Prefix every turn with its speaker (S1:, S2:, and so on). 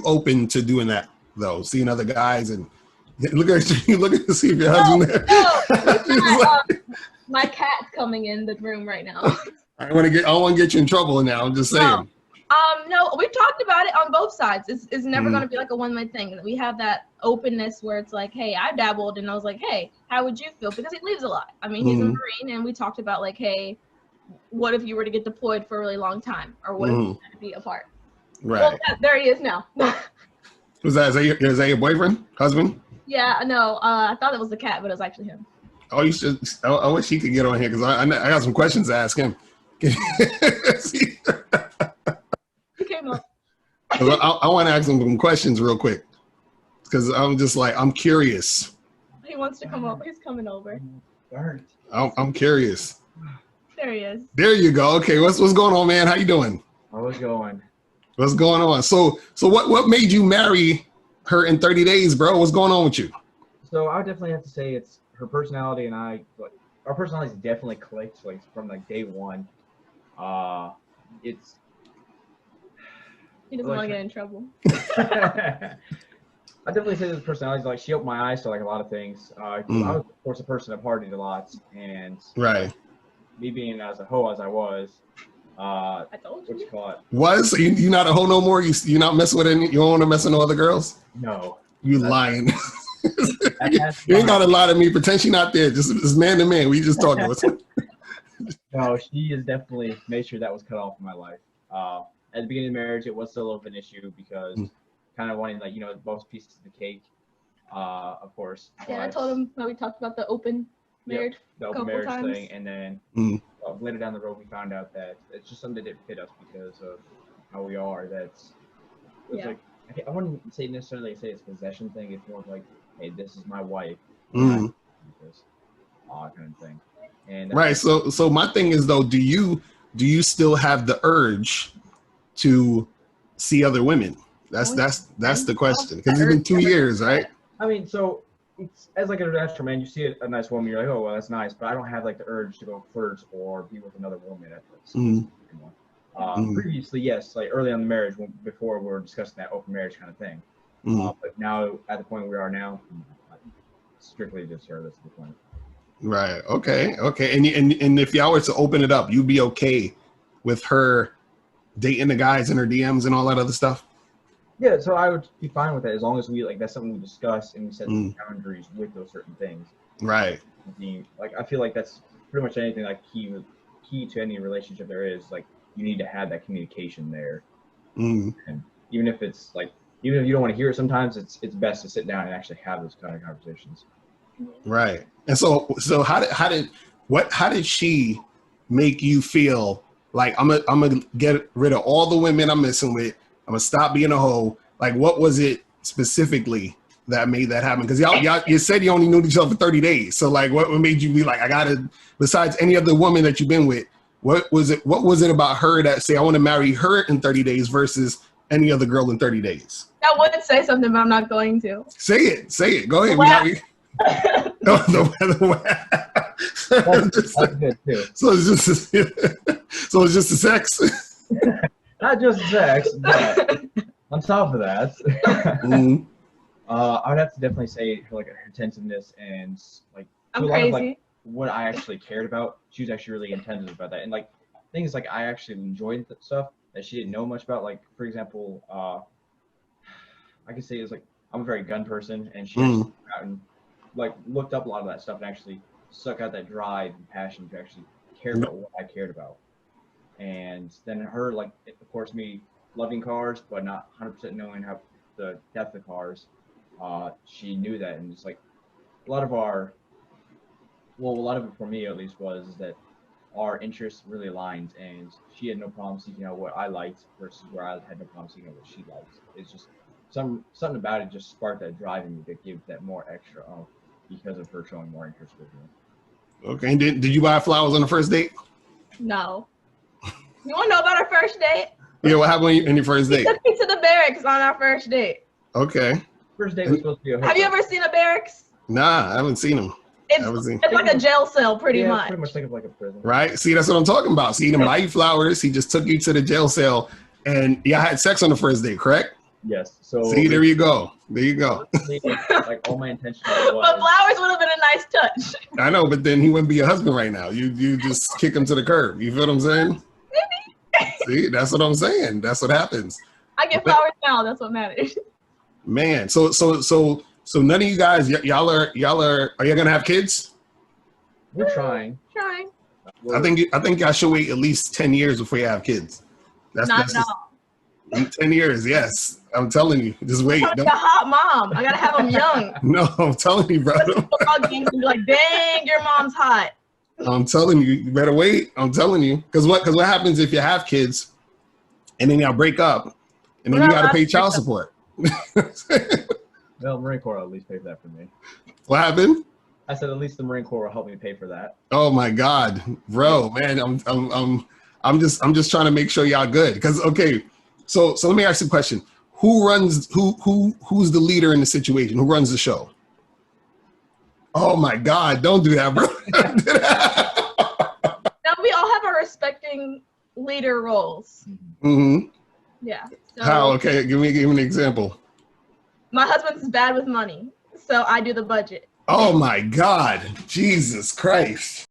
S1: open to doing that though? Seeing other guys and look at you, looking to see if your husband there.
S2: No, my cat's coming in the room right now.
S1: I don't want to get you in trouble now. I'm just saying.
S2: No, we've talked about it on both sides. It's never going to be like a one-way thing. We have that openness where it's like, hey, I dabbled, and I was like, hey, how would you feel? Because he leaves a lot. I mean, he's a Marine, and we talked about like, hey, what if you were to get deployed for a really long time, or what if you had to be apart?
S1: Right.
S2: Well, there he is now.
S1: Is that your boyfriend, husband?
S2: Yeah, no, I thought it was the cat, but it was actually him.
S1: Oh, you should. I wish he could get on here because I got some questions to ask him.
S2: He came up.
S1: I want to ask him some questions real quick because I'm curious.
S2: He wants to come over. He's coming over.
S1: I'm curious.
S2: There he is.
S1: There you go. Okay, what's going on, man? How you doing?
S3: How's it going?
S1: What's going on? So what made you marry her in 30 days, bro? What's going on with you?
S3: So I would definitely have to say it's her personality and I. Like, our personalities definitely clicked like from like day one. It's.
S2: He doesn't want to get in trouble.
S3: I definitely say that personalities like she opened my eyes to like a lot of things. I was of course a person that partied a lot, and
S1: right.
S3: Me being as a hoe as I was.
S2: I told you.
S3: What you call it?
S1: Was you not a hoe no more? You not messing with any? You don't want to mess with no other girls?
S3: No.
S1: You lying. You ain't got to lie to me. Pretend she not there. Just man to man. We just talking.
S3: No, she has definitely made sure that was cut off in my life. At the beginning of the marriage, it was still a little bit of an issue because kind of wanting both pieces of the cake, of course.
S2: Yeah, I told him when we talked about the open marriage,
S3: the open marriage thing, and then later down the road we found out that it's just something that didn't fit us because of how we are. Like I wouldn't necessarily say it's a possession thing. It's more of like, hey, this is my wife, kind of thing. And
S1: right. So my thing is though, do you still have the urge to see other women? That's the question because it's been 2 years, right?
S3: I mean, so it's as like a natural man, you see a nice woman, you're like, oh well, that's nice, but I don't have like the urge to go flirt or be with another woman at this. Previously, yes, like early on in the marriage, before we were discussing that open marriage kind of thing. But now, at the point we are now, strictly just her. That's the point.
S1: Right. Okay. And if y'all were to open it up, you'd be okay with her dating the guys in her DMs and all that other stuff?
S3: Yeah. So I would be fine with that as long as we that's something we discuss and we set boundaries with those certain things.
S1: Right.
S3: I feel like that's pretty much anything like key to any relationship there is. Like you need to have that communication there. And even if it's like, even if you don't want to hear it, sometimes it's best to sit down and actually have those kind of conversations.
S1: Right. And so how did she make you feel like I'm gonna get rid of all the women I'm messing with? I'm gonna stop being a hoe. Like, what was it specifically that made that happen? Because y'all you said you only knew each other for 30 days. So like, what made you be like, I gotta? Besides any other woman that you've been with, what was it about her that say I want to marry her in 30 days versus any other girl in 30 days?
S2: I would say something, but I'm not going to.
S1: Say it. Go ahead. So it's just the sex.
S3: Not just sex, but on top of that, I would have to definitely say like her attentiveness and like
S2: I'm
S3: a lot
S2: crazy.
S3: of like what I actually cared about. She was actually really attentive about that, and like things like I actually enjoyed the stuff that she didn't know much about. Like for example, I could say it's like I'm a very gun person, and she actually went out and like looked up a lot of that stuff and actually suck out that drive and passion to actually care about what I cared about. And then her, like, of course, me loving cars, but not 100% knowing how the depth of cars. She knew that, and it's like a lot of it for me at least was that our interests really aligned, and she had no problem seeking out what I liked versus where I had no problem seeking out what she liked. It's just something about it just sparked that drive in me to give that more extra because of her showing more interest with me.
S1: Okay, and did you buy flowers on the first date?
S2: No. You want to know about our first date?
S1: Yeah, what happened in your first date?
S2: He took me to the barracks on our first date.
S1: Okay.
S3: First date was supposed to be a
S2: Have you ever seen a barracks?
S1: Nah, I haven't seen them.
S2: It's like a jail cell, pretty much.
S3: Pretty much think of like a prison.
S1: Right? See, that's what I'm talking about. See, he didn't buy you flowers. He just took you to the jail cell, and y'all had sex on the first date, correct?
S3: Yes. So
S1: See, there you go. There you go.
S3: like all my intention was.
S2: But flowers would have been a nice touch.
S1: I know, but then he wouldn't be your husband right now. You just kick him to the curb. You feel what I'm saying?
S2: Maybe.
S1: See, that's what I'm saying. That's what happens.
S2: I get flowers now. That's what matters.
S1: Man, so none of you guys, y'all are you gonna have kids?
S3: We're trying.
S2: Trying.
S1: I think I should wait at least 10 years before you have kids. That's
S2: Not at
S1: just
S2: all.
S1: 10 years, yes. I'm telling you. Just wait.
S2: I'm a hot mom. I gotta have them young.
S1: No, I'm telling you, bro.
S2: Football games and be like, dang, your mom's hot.
S1: I'm telling you, you better wait. I'm telling you. Because what happens if you have kids and then y'all break up and then you gotta pay child support?
S3: Well, Marine Corps will at least pay for that for me.
S1: What happened?
S3: I said at least the Marine Corps will help me pay for that.
S1: Oh my God, bro, man, I'm just trying to make sure y'all good. Because okay, so let me ask you a question. Who's the leader in the situation? Who runs the show? Oh my God, don't do that, bro.
S2: Now we all have our respecting leader roles.
S1: Mm-hmm.
S2: Yeah. So
S1: How? Okay, give me an example.
S2: my husband's bad with money, so I do the budget.
S1: Oh my God, Jesus Christ.